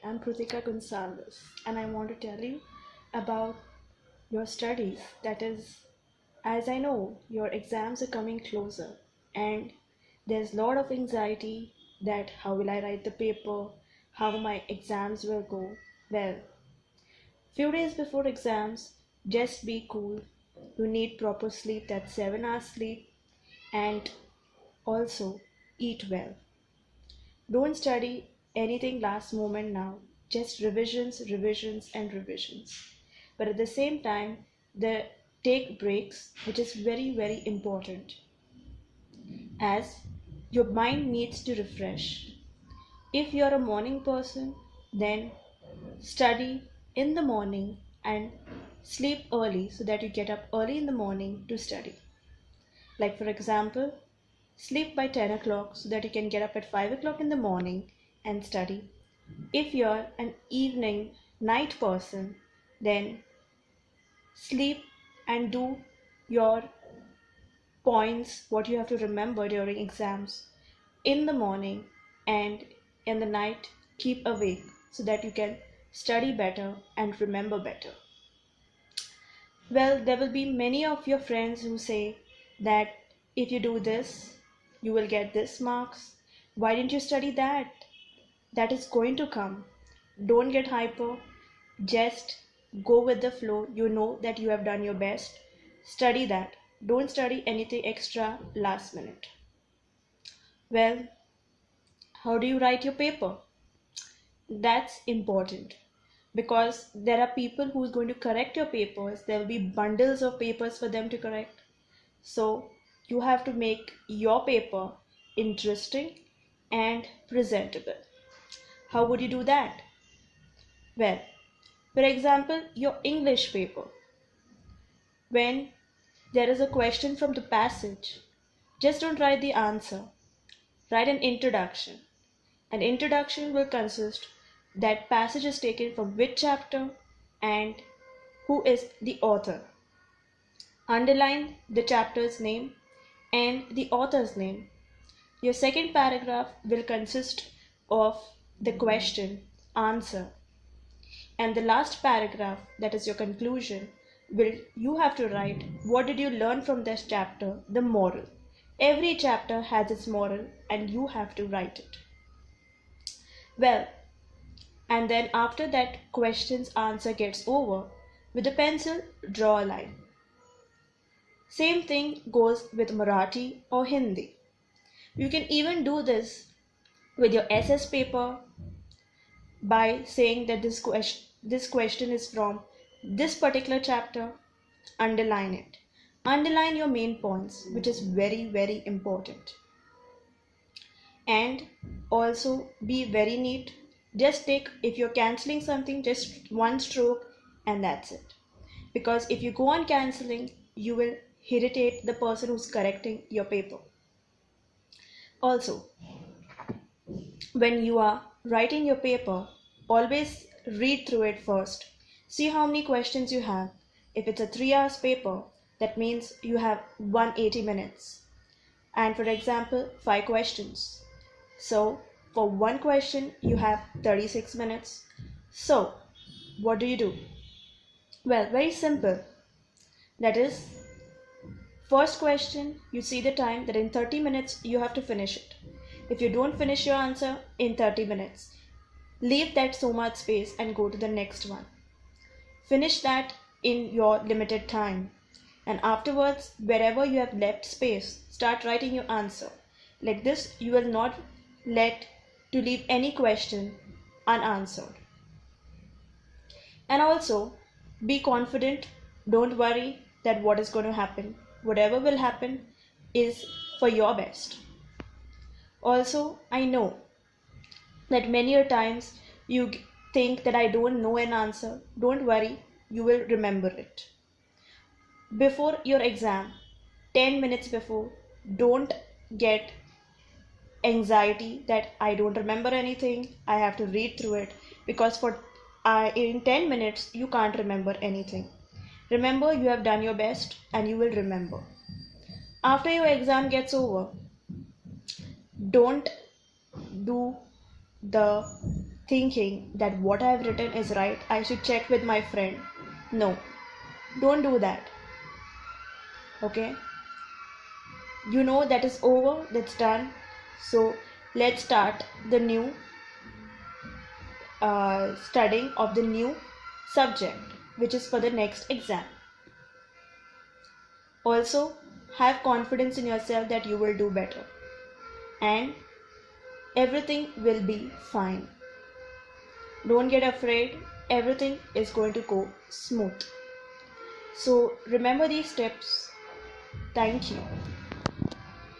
I'm Kritika Gonsalves, and I want to tell you about your studies. That is, as I know, your exams are coming closer, and there's a lot of anxiety that how will I write the paper, how my exams will go. Well, few days before exams, just be cool. You need proper sleep, that's 7 hours sleep, and also eat well. Don't study anything last moment now. Just revisions, revisions, and revisions. But at the same time, the take breaks, which is very, very important, as your mind needs to refresh. If you're a morning person, then study in the morning and sleep early so that you get up early in the morning to study. Like, for example, sleep by 10 o'clock so that you can get up at 5 o'clock in the morning and study. If you're an evening night person, then sleep and do your points, what you have to remember during exams in the morning, and in the night keep awake so that you can study better and remember better. Well, there will be many of your friends who say that if you do this, you will get this marks. Why didn't you study that? That is going to come. Don't get hyper. Just go with the flow. You know that you have done your best. Study that. Don't study anything extra last minute. Well, how do you write your paper? That's important because there are people who's going to correct your papers. There will be bundles of papers for them to correct. So you have to make your paper interesting and presentable. How would you do that? Well, for example, your English paper. When there is a question from the passage, just don't write the answer. Write an introduction. An introduction will consist that passage is taken from which chapter and who is the author. Underline the chapter's name and the author's name. Your second paragraph will consist of the question, answer, and the last paragraph, that is your conclusion, will you have to write what did you learn from this chapter, the moral. Every chapter has its moral and you have to write it. Well, and then after that question's answer gets over, with a pencil draw a line. Same thing goes with Marathi or Hindi. You can even do this with your SS paper by saying that this question is from this particular chapter. Underline it. Underline your main points, which is very, very important. And also be very neat. Just take, if you're canceling something, just one stroke and that's it. Because if you go on canceling, you will irritate the person who's correcting your paper. Also, when you are writing your paper, always read through it first. See how many questions you have. If it's a 3 hours paper, that means you have 180 minutes. And for example, 5 questions. So for one question, you have 36 minutes. So what do? Well, very simple. That is, first question, you see the time that in 30 minutes you have to finish it. If you don't finish your answer in 30 minutes, leave that so much space and go to the next one. Finish that in your limited time. And afterwards, wherever you have left space, start writing your answer. Like this, you will not let to leave any question unanswered. And also, be confident. Don't worry that what is going to happen. Whatever will happen is for your best. Also, I know that many a times you think that I don't know an answer. Don't worry, you will remember it. Before your exam, 10 minutes before, don't get anxiety that I don't remember anything, I have to read through it, because for in 10 minutes you can't remember anything. Remember, you have done your best and you will remember. After your exam gets over, don't do the thinking that what I have written is right, I should check with my friend. No, don't do that. Okay? You know that is over, that's done. So let's start the new studying of the new subject, which is for the next exam. Also, have confidence in yourself that you will do better and everything will be fine. Don't get afraid, everything is going to go smooth. So remember these steps. Thank you.